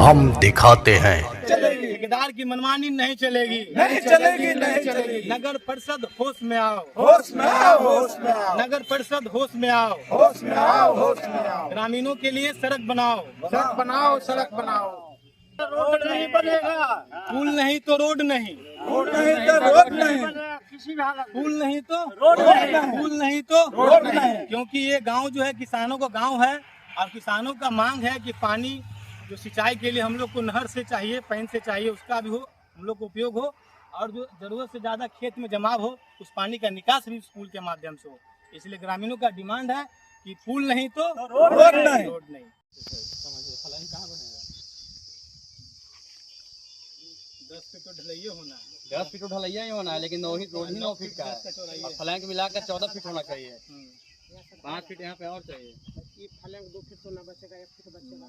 हम दिखाते हैं। ठेकेदार की मनमानी नहीं चलेगी, नहीं चलेगी, नहीं चलेगी। नगर परिषद होश में आओ, होश में आओ, होश में आओ, नगर परिषद होश में आओ, होश में आओ, होश में आओ। ग्रामीणों के लिए सड़क बनाओ, सड़क बनाओ, सड़क बनाओ। रोड नहीं बनेगा, पुल नहीं तो रोड नहीं, रोड नहीं तो रोड नहीं, पुल नहीं तो रोड नहीं, पुल नहीं तो रोड नहीं। क्योंकि ये गांव जो है किसानों का गांव है और किसानों का मांग है कि पानी जो सिंचाई के लिए हम लोग को नहर से चाहिए, पैन से चाहिए, उसका भी हो, हम लोग को उपयोग हो, और जो जरूरत से ज़्यादा खेत में जमाव हो उस पानी का निकास भी पुल के माध्यम से हो। इसलिए ग्रामीणों का डिमांड है कि पुल नहीं तो रोड नहीं। रोड नहीं। 10 फीट तो ढलैया होना है, 10 फीट ढलैया ही होना है, लेकिन वही रोड ही 9 फीट का है और फ्लैंक मिलाकर 14 फीट होना चाहिए। 5 फीट यहाँ पे और चाहिए। ये फ्लैंक 2 फीट तो ना बचेगा, 1 फीट बचेगा।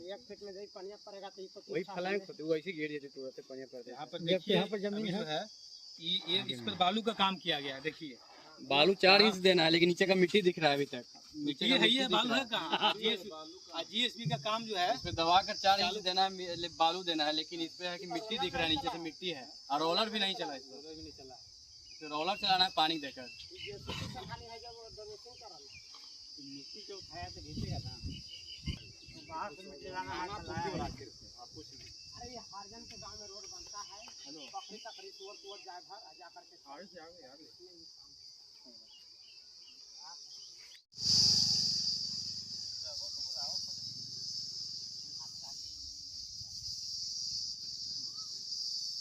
1 फीट में जब पानी पड़ेगा तो ये तो वही फ्लैंक होती है, वैसी घेर देती तुरंत पानी पड़ते। यहाँ पर देखिए, यहाँ पर जमीन है, ये इस पर बालू का काम किया गया है। देखिए बालू 4 इंच देना है, लेकिन नीचे का मिट्टी दिख रहा है अभी तक। ये है, ये बालू है कहाँ? जीएसबी का काम जो है इसमें दबा कर 4 इंच देना है, बालू देना है, लेकिन इस पे है कि मिट्टी दिख रहा है, नीचे से मिट्टी है और रोलर भी नहीं चला, इसमें तो रोलर चलाना है पानी देकर। मिट्टी जो उठाया तो घिसेगा ना, बाहर से मिट्टी लाना है, चलाया है। अरे ये हरजन के गांव में रोड बनता है, पकड़ी तकड़ी तुवर जाए भर जा करके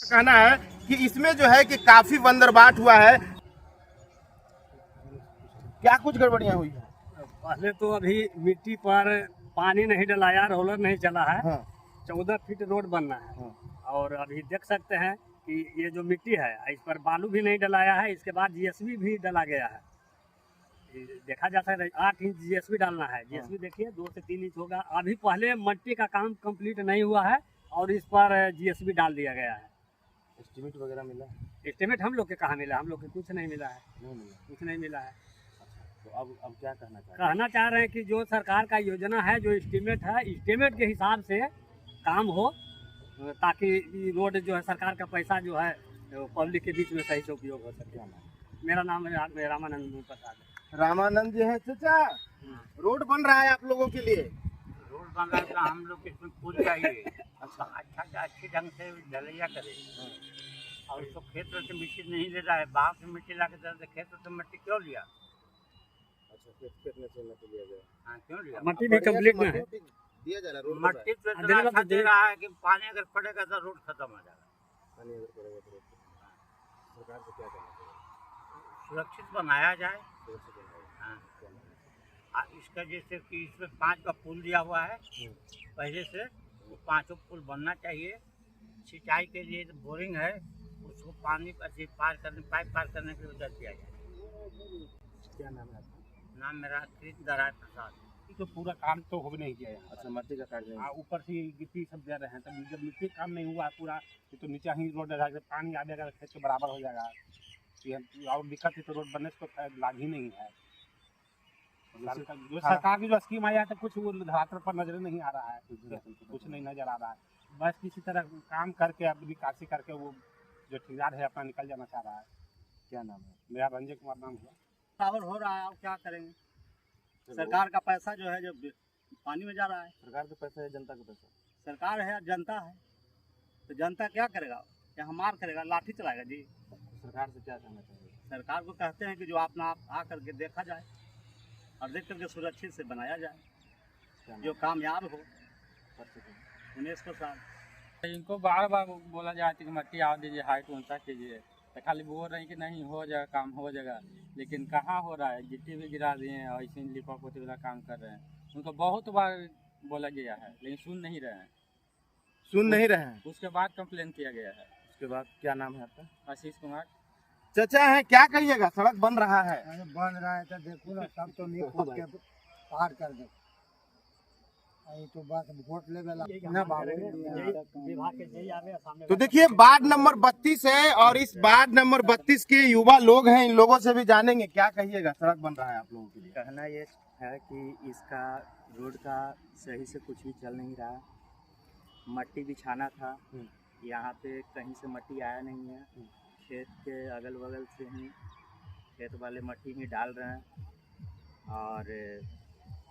कहना है कि इसमें जो है कि काफी बंदरबाट हुआ है। क्या कुछ गड़बड़ियां हुई है? पहले तो अभी मिट्टी पर पानी नहीं डलाया, रोलर नहीं चला है। हाँ। 14 फीट रोड बनना है। हाँ। और अभी देख सकते हैं कि ये जो मिट्टी है इस पर बालू भी नहीं डलाया है। इसके बाद जीएसबी भी डला गया है। ये देखा जाता है 8 इंच जीएसबी डालना है। जीएसबी देखिए 2 से 3 इंच होगा। अभी पहले मिट्टी का काम कंप्लीट नहीं हुआ है और इस पर जीएसबी डाल दिया गया है। एस्टीमेट वगैरह मिला? एस्टीमेट हम लोग के कहाँ मिला? हम लोग के कुछ नहीं मिला है, नहीं मिला। कुछ नहीं मिला है। तो अब क्या कहना चाहते हैं? कहना चाह रहे हैं कि जो सरकार का योजना है, जो एस्टीमेट है, एस्टीमेट के हिसाब से काम हो, ताकि ये रोड जो है सरकार का पैसा जो है पब्लिक के बीच में सही से उपयोग हो सके। मेरा नाम है रामानंद प्रसाद है। रामानंद जी है चाचा। रोड बन रहा है आप लोगों के लिए? रोड बन रहा है, हम लोग इसमें पुल चाहिए, अच्छे ढंग से ढलैया करे। और उसको खेत से मिट्टी नहीं ले रहा है, बाहर से मिट्टी ला के खेत से मिट्टी क्यों लिया? अच्छा, खेत में से मिट्टी लिया गया। हाँ, क्यों लिया? मट्टी भी कंप्लीट में है। दिया जा रहा है रोड मट्टी तो इतना अच्छा दे रहा है कि पानी अगर पड़ेगा तो रोड खत्म हो जाएगा। पानी अगर पड़ेगा तो रोड सरकार से क्या करना चाहिए? सुरक्षित बनाया जाए। सुरक्षित बनाया। हाँ। इसका जैसे कि इसमें 5 का पुल दिया हुआ है, पहले से 5 पुल बनना चाहिए। सिंचाई के लिए जो बोरिंग है उसको पानी पार करने, पाइप पार करने की वजह दिया जाए। क्या नाम है आपका? नाम मेरा कृष्ण दराय प्रसाद। तो पूरा काम तो हो भी नहीं किया है। अच्छा, मट्टी का कार्य है। ऊपर से गिट्टी सब दे रहे हैं, तब जब मिट्टी काम नहीं हुआ पूरा तो नीचे ही रोड डला के पानी आ जाएगा, खेत के बराबर हो जाएगा। ये और दिक्कत है, तो रोड बनने से तो लाभ ही नहीं है। जो सरकार की जो स्कीम आई है तो कुछ वो धरातल पर नजर नहीं आ रहा है, कुछ नहीं नजर आ रहा है। बस किसी तरह काम करके अब निकासी करके वो जो ठेकेदार है अपना निकल जाना चाह रहा है। क्या नाम है? मेरा रंजय कुमार नाम है। बराबर हो रहा है, अब क्या करेंगे? सरकार का पैसा जो है जो पानी में जा रहा है। सरकार का पैसा है, जनता का पैसा? सरकार है, जनता है, तो जनता क्या करेगा? क्या मार करेगा, लाठी चलाएगा जी? सरकार से क्या कहना चाहिए? सरकार को कहते हैं कि जो अपना आप आ करके देखा जाए और देख करके सुरक्षित से बनाया जाए, जो कामयाब हो। उमेश प्रसाद। इनको बार बार बोला जाता है कि मट्टी आओ दीजिए, हाइट ऊंचा कीजिए, तो खाली बोल रहे हैं कि नहीं हो जाएगा, काम हो जाएगा, लेकिन कहाँ हो रहा है? गिट्टी भी गिरा दिए हैं और ऐसे लिपा पोती वाला काम कर रहे हैं। उनको बहुत बार बोला गया है लेकिन सुन नहीं रहे हैं। सुन नहीं रहे हैं। उसके बाद कंप्लेन किया गया है। उसके बाद क्या नाम है आपका? आशीष कुमार। चाचा है, क्या कहिएगा? सड़क बन रहा है। बन रहा है तो देखो ना, सब तो नहीं कूद के पार कर दे। तो बस वोट ले तो देखिए वार्ड नंबर 32 है और इस वार्ड नंबर 32 के युवा लोग हैं, इन लोगों से भी जानेंगे क्या कहिएगा। सड़क बन रहा है आप लोगों के लिए? कहना ये है कि इसका रोड का सही से कुछ भी चल नहीं रहा। मट्टी बिछाना था। यहाँ पे कहीं से मट्टी आया नहीं है, खेत के अगल बगल से ही खेत वाले मट्टी में डाल रहे हैं। और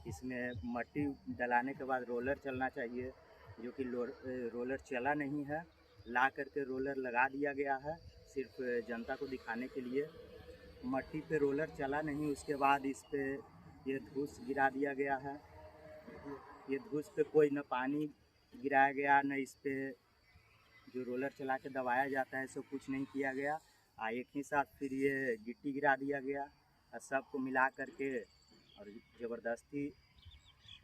इसमें मट्टी डलाने के बाद रोलर चलना चाहिए, जो कि रोलर चला नहीं है। ला करके रोलर लगा दिया गया है सिर्फ जनता को दिखाने के लिए। मट्टी पे रोलर चला नहीं, उसके बाद इस पे ये धूस गिरा दिया गया है। ये धूस पे कोई न पानी गिराया गया, न इस पे जो रोलर चला के दबाया जाता है सब कुछ नहीं किया गया। एक ही साथ फिर ये गिट्टी गिरा दिया गया और सबको मिला करके और ज़बरदस्ती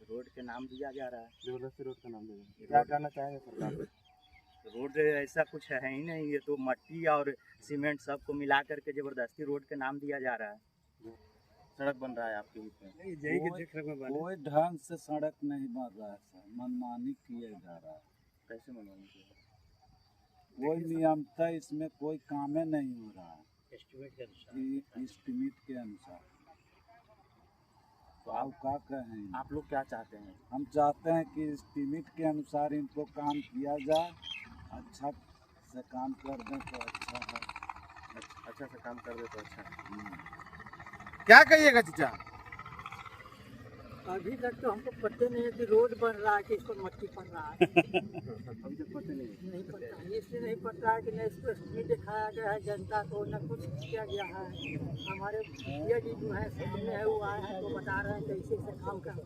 रोड के नाम दिया जा रहा है। जबरदस्ती रोड का नाम दिया, क्या करना चाहेंगे सरकार को? रोड ऐसा कुछ है ही नहीं, ये तो मट्टी और सीमेंट सबको मिला करके ज़बरदस्ती रोड के नाम दिया जा रहा है। सड़क बन रहा है आपके बीच में, यही के देख रहे हैं। कोई ढंग से सड़क नहीं बन रहा है सर, मनमानी किया जा रहा है। कैसे मनवानी चाहिए? कोई नियमता इसमें कोई कामे नहीं हो रहा है एस्टिमेट के अनुसार। एस्टिमेट के अनुसार। तो आप क्या कहें? आप लोग क्या चाहते हैं? हम चाहते हैं कि एस्टिमेट के अनुसार इनको काम किया जाए, अच्छा से काम कर दें तो अच्छा है। अच्छा से काम कर दे तो अच्छा है। क्या कहिएगा चचा? अभी तक तो हमको पता नहीं है कि रोड बन रहा है कि इस पर मट्टी पड़ रहा है। अभी तक पता नहीं पता है, इसलिए नहीं पता है कि न इस पर नहीं दिखाया गया है जनता को, न कुछ किया गया है। हमारे भैया जी जो है सामने है, वो आए हैं तो बता रहे हैं कैसे से काम कर।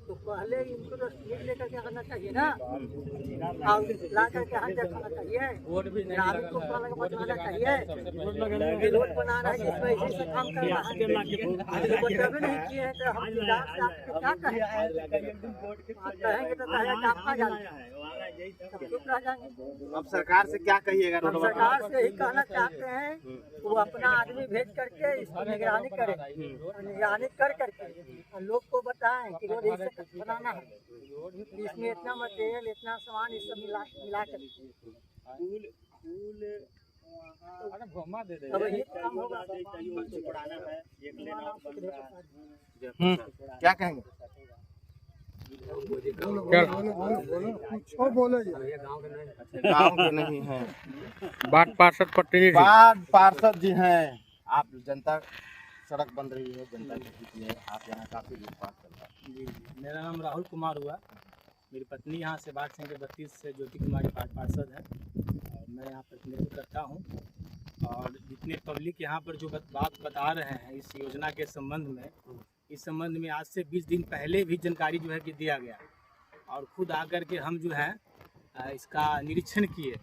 तो पहले इनको तो स्पीड लेकर के आना चाहिए ना, और ला करके हर जगह खाना चाहिए, ग्रामीण को बताना चाहिए। रोड बना रहा है जिसमें इसी से काम कर रहा है, जब नहीं किए हैं तो हम क्या कहेंगे? तो कहेंगे आप आ जाए, चुप रह जाएंगे। अब सरकार से क्या कहिएगा? हम सरकार से यही कहना चाहते हैं वो अपना आदमी भेज करके इसकी निगरानी करे, निगरानी कर करके और लोग को बताएं कि रोड ऐसे बनाना है, इसमें इतना मटेरियल, इतना सामान, ये सब मिला कर अब यही काम होगा। क्या कहेंगे? गाँव के नहीं है, वार्ड पार्षद प्रतिनिधि वार्ड पार्षद जी हैं। आप जनता सड़क बन रही है, जनता के बीच में आप यहाँ काफी दूर बात कर रहे हैं। जी, मेरा नाम राहुल कुमार हुआ। मेरी पत्नी यहाँ से वार्ड संख्या 32 से ज्योति कुमारी पार्षद है और मैं यहाँ प्रतिनिधित्व करता हूँ। और जितने पब्लिक यहाँ पर जो बात बता रहे हैं इस योजना के संबंध में, इस संबंध में आज से 20 दिन पहले भी जानकारी जो है कि दिया गया और खुद आकर के हम जो है इसका निरीक्षण किए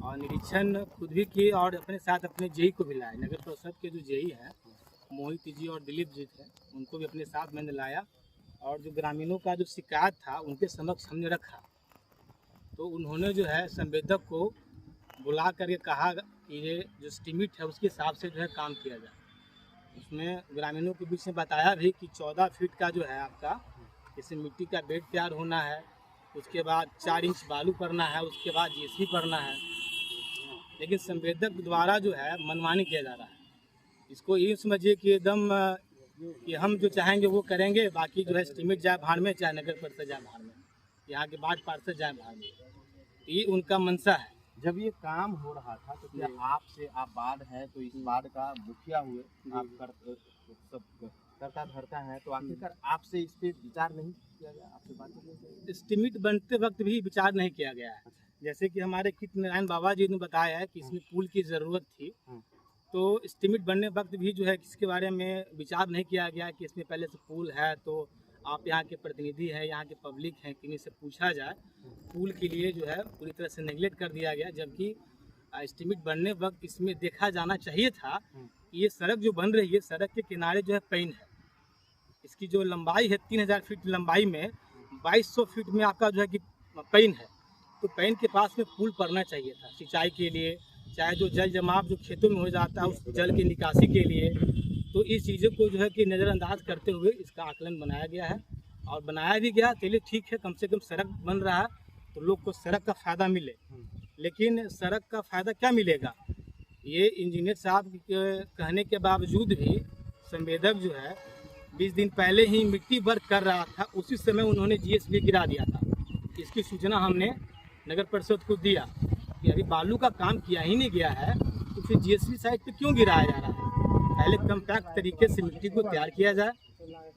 और निरीक्षण खुद भी किए और अपने साथ अपने जेई को भी लाए। नगर परिषद के जो जेई हैं मोहित जी और दिलीप जी थे, उनको भी अपने साथ मैंने लाया और जो ग्रामीणों का जो शिकायत था उनके समक्ष हमने रखा। तो उन्होंने जो है संवेदक को बुला करके कहा कि ये जो एस्टीमेट है उसके हिसाब से जो है काम किया जाए। उसमें ग्रामीणों के बीच में बताया भी कि 14 फीट का जो है आपका जैसे मिट्टी का बेड तैयार होना है, उसके बाद 4 इंच बालू करना है, उसके बाद जेसीबी करना है। लेकिन संवेदक द्वारा जो है मनमानी किया जा रहा है। इसको ये समझिए कि एकदम कि हम जो चाहेंगे वो करेंगे, बाकी जो है एस्टीमेट जाए भाड़ में, चाहे नगर परिषद जाए भाड़ में, यहाँ के वार्ड पार्षद जाए भाड़ में, ये उनका मंशा है। जब ये काम हो रहा था तो क्या आपसे, आप वार्ड है तो इस वार्ड का मुखिया हुए, आप सब करता धरता है, तो आखिरकार आपसे इस पे विचार नहीं किया गया? आपसे बात नहीं? एस्टीमेट बनते वक्त भी विचार नहीं किया गया है। जैसे कि हमारे कित नारायण बाबा जी ने बताया है कि इसमें पुल की ज़रूरत थी, तो एस्टीमेट बनने वक्त भी जो है इसके बारे में विचार नहीं किया गया कि इसमें पहले से पुल है तो आप यहाँ के प्रतिनिधि हैं, यहाँ के पब्लिक हैं, किन्हीं से पूछा जाए। पुल के लिए जो है पूरी तरह से नेगलेक्ट कर दिया गया, जबकि एस्टीमेट बनने वक्त इसमें देखा जाना चाहिए था कि ये सड़क जो बन रही है, सड़क के किनारे जो है पैन है, इसकी जो लंबाई है 3000 फीट लंबाई में 2200 फीट में आपका जो है कि पैन है, तो पैन के पास में पुल पड़ना चाहिए था सिंचाई के लिए, चाहे जो जल जमाव जो खेतों में हो जाता है उस जल की निकासी के लिए। तो इस चीज़ों को जो है कि नज़रअंदाज करते हुए इसका आकलन बनाया गया है और बनाया भी गया। चलिए ठीक है, कम से कम सड़क बन रहा है तो लोग को सड़क का फ़ायदा मिले, लेकिन सड़क का फ़ायदा क्या मिलेगा? ये इंजीनियर साहब के कहने के बावजूद भी संवेदक जो है 20 दिन पहले ही मिट्टी वर्क कर रहा था, उसी समय उन्होंने जीएसबी गिरा दिया था। इसकी सूचना हमने नगर परिषद को दिया कि अभी बालू का काम किया ही नहीं गया है तो फिर जीएसबी साइट पे क्यों गिराया जा रहा है। पहले कम्पैक्ट तरीके से मिट्टी को तैयार किया जाए,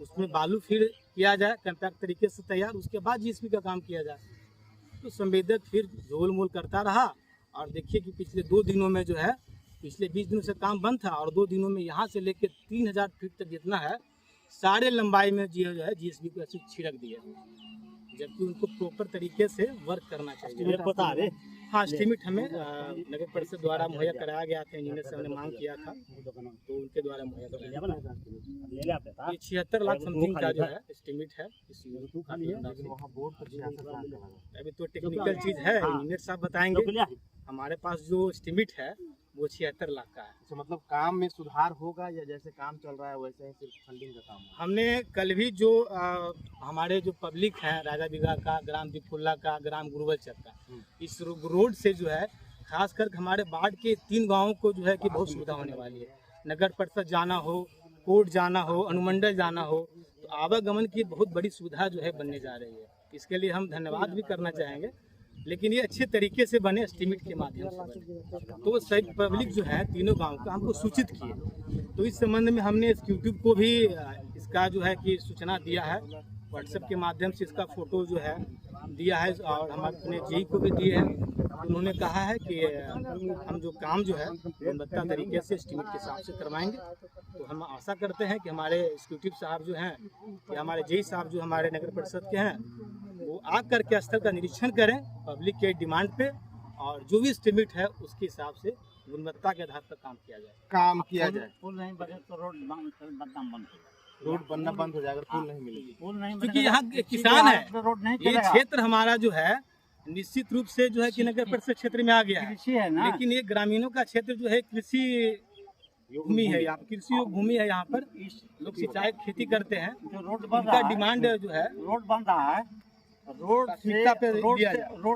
उसमें बालू फिर किया जाए कम्पैक्ट तरीके से तैयार, उसके बाद जीएसबी का काम किया जाए। तो संवेदक फिर झोल मोल करता रहा और देखिए कि पिछले 2 दिनों में जो है, पिछले 20 दिनों से काम बंद था और 2 दिनों में यहाँ से लेकर 3000 फीट तक जितना है सारे लंबाई में जो है जीएसबी को ऐसे छिड़क दिया, जबकि उनको प्रॉपर तरीके से वर्क करना चाहिए। हाँ, एस्टीमेट हमें नगर परिषद द्वारा मुहैया कराया गया था, इंजीनियर से हमने मांग किया था तो उनके द्वारा मुहैया कराया गया। ये 76 लाख समथिंग का जो है एस्टीमेट है इस अभी तो टेक्निकल चीज है, इंजीनियर साहब बताएंगे। हमारे पास जो एस्टीमेट है वो 76 लाख का है। तो मतलब काम में सुधार होगा या जैसे काम चल रहा है वैसे ही सिर्फ फंडिंग का काम है? हमने कल भी जो हमारे जो पब्लिक है राजा बिगा का, ग्राम दिफुल्ला का, ग्राम गुरुवलचक का, इस रोड से जो है खास कर हमारे बाढ़ के 3 गांवों को जो है कि बहुत सुविधा होने वाली है। नगर परिषद जाना हो, कोर्ट जाना हो, अनुमंडल जाना हो, तो आवागमन की बहुत बड़ी सुविधा जो है बनने जा रही है। इसके लिए हम धन्यवाद भी करना चाहेंगे, लेकिन ये अच्छे तरीके से बने, एस्टीमेट के माध्यम से बने। तो सभी पब्लिक जो है तीनों गांव का हमको सूचित किए, तो इस संबंध में हमने यूट्यूब को भी इसका जो है कि सूचना दिया है, व्हाट्सएप के माध्यम से इसका फोटो जो है दिया है और हमारे अपने जेई को भी दिए हैं। उन्होंने कहा है कि हम जो काम जो है गुणवत्ता तरीके से एस्टीमेट के हिसाब से करवाएंगे। तो हम आशा करते हैं कि हमारे एग्जीक्यूटिव साहब जो हैं या हमारे जेई साहब जो हमारे नगर परिषद के हैं वो आकर के स्थल का निरीक्षण करें पब्लिक के डिमांड पे, और जो भी एस्टीमेट है उसके हिसाब से गुणवत्ता के आधार पर काम किया जाए। पुल नहीं बने तो रोड बनना बंद हो जाएगा, रोड बनना बंद हो जाएगा, पुल नहीं मिलेगी। पुल नहीं क्योंकि यहाँ किसान है, रोड नहीं ये क्षेत्र हमारा जो है निश्चित रूप से जो है कि नगर परिषद क्षेत्र में आ गया है, कृषि है ना, लेकिन ये ग्रामीणों का क्षेत्र जो है कृषि भूमि है, यहाँ कृषि योग भूमि है। यहाँ पर लोग सिंचाई खेती करते हैं, जो रोड बन उनका रहा है, डिमांड जो है रोड बन रहा है, रोड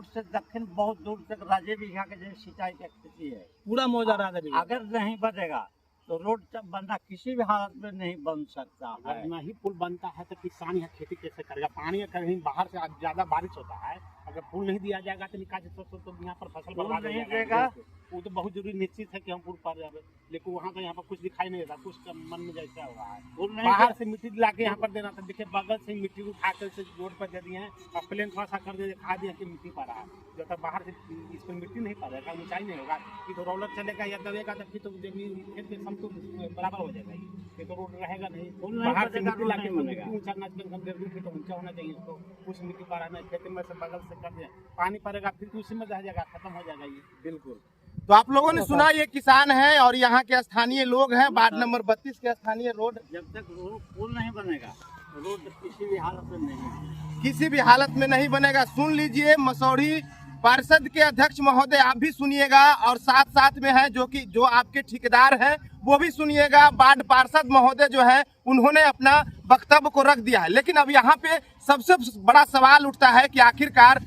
से दक्षिण बहुत दूर तक राजे बिघा के जो सिंचाई की स्थिति है पूरा मौजा रहा है। अगर नहीं बनेगा तो रोड बनना किसी भी हालत में नहीं बन सकता है। अगर नहीं पुल बनता है तो किसान यहाँ खेती कैसे करेगा? पानी कहीं बाहर से ज्यादा बारिश होता है, अगर पुल नहीं दिया जाएगा तो निकासी तो यहाँ पर फसल बर्बाद हो जाएगा। वो तो बहुत जरूरी निश्चित है कि हम पुल पार जाए, लेकिन वहाँ तो यहाँ पर कुछ दिखाई नहीं देता, कुछ मन में जैसा हुआ है। बाहर से मिट्टी ला के यहाँ पर देना था, देखिए बगल से मिट्टी उठा कर रोड पर दे दिए हैं और प्लेन थोड़ा सा कर दे दिखा दिया कि मिट्टी पा रहा है। जब तक बाहर से इस पर मिट्टी नहीं पड़ेगा, ऊंचाई नहीं होगा, कि तो रोलर चलेगा या दबेगा तब फिर तो खेत के तो बराबर हो जाएगा, ये तो रोड रहेगा नहीं। बाहर से मिट्टी लाके मिट्टी ऊंचा ना कम 1.5 फीट ऊंचा होना चाहिए, इसको कुछ मिट्टी पा रहा है खेत में से बगल से कर दिया, पानी पड़ेगा फिर तो उसी में रह जाएगा, खत्म हो जाएगा ये। बिल्कुल। तो आप लोगों ने सुना, ये किसान हैं और यहाँ के स्थानीय लोग हैं, वार्ड नंबर 32 के स्थानीय रोड। जब तक पुल नहीं बनेगा रोड किसी भी हालत में नहीं, किसी भी हालत में नहीं बनेगा। सुन लीजिए, मसौढ़ी पार्षद के अध्यक्ष महोदय आप भी सुनिएगा, और साथ साथ में है जो आपके ठेकेदार हैं वो भी सुनिएगा। वार्ड पार्षद महोदय जो है उन्होंने अपना वक्तव्य को रख दिया है, लेकिन अब यहाँ पे सबसे बड़ा सवाल उठता है कि आखिरकार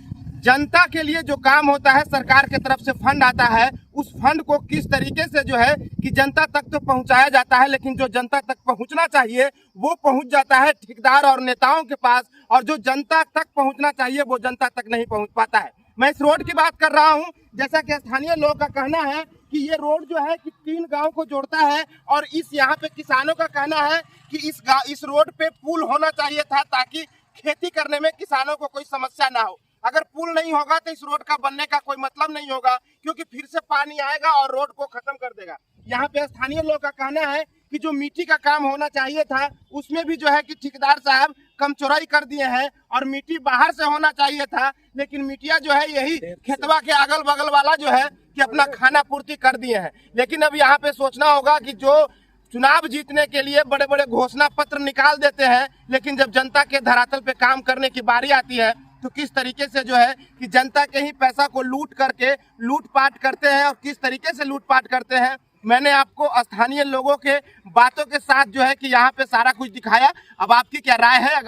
जनता के लिए जो काम होता है, सरकार के तरफ से फंड आता है, उस फंड को किस तरीके से जो है कि जनता तक तो पहुंचाया जाता है, लेकिन जो जनता तक पहुंचना चाहिए वो पहुंच जाता है ठेकेदार और नेताओं के पास, और जो जनता तक पहुंचना चाहिए वो जनता तक नहीं पहुंच पाता है। मैं इस रोड की बात कर रहा हूं, जैसा कि स्थानीय लोगों का कहना है कि ये रोड जो है कि 3 गांव को जोड़ता है, और इस यहाँ पे किसानों का कहना है कि इस रोड पे पुल होना चाहिए था, ताकि खेती करने में किसानों को कोई समस्या ना हो। अगर पुल नहीं होगा तो इस रोड का बनने का कोई मतलब नहीं होगा, क्योंकि फिर से पानी आएगा और रोड को खत्म कर देगा। यहाँ पे स्थानीय लोगों का कहना है कि जो मिट्टी का काम होना चाहिए था उसमें भी जो है कि ठेकेदार साहब कम चौड़ाई कर दिए हैं, और मिट्टी बाहर से होना चाहिए था, लेकिन मिट्टिया जो है यही खेतवा के अगल बगल वाला जो है कि अपना खाना पूर्ति कर दिए हैं। लेकिन अब यहाँ पे सोचना होगा कि जो चुनाव जीतने के लिए बड़े बड़े घोषणा पत्र निकाल देते हैं, लेकिन जब जनता के धरातल पे काम करने की बारी आती है तो किस तरीके से जो है कि जनता के ही पैसा को लूट करके लूटपाट करते हैं, और किस तरीके से लूटपाट करते हैं मैंने आपको स्थानीय लोगों के बातों के साथ जो है कि यहाँ पे सारा कुछ दिखाया। अब आपकी क्या राय है?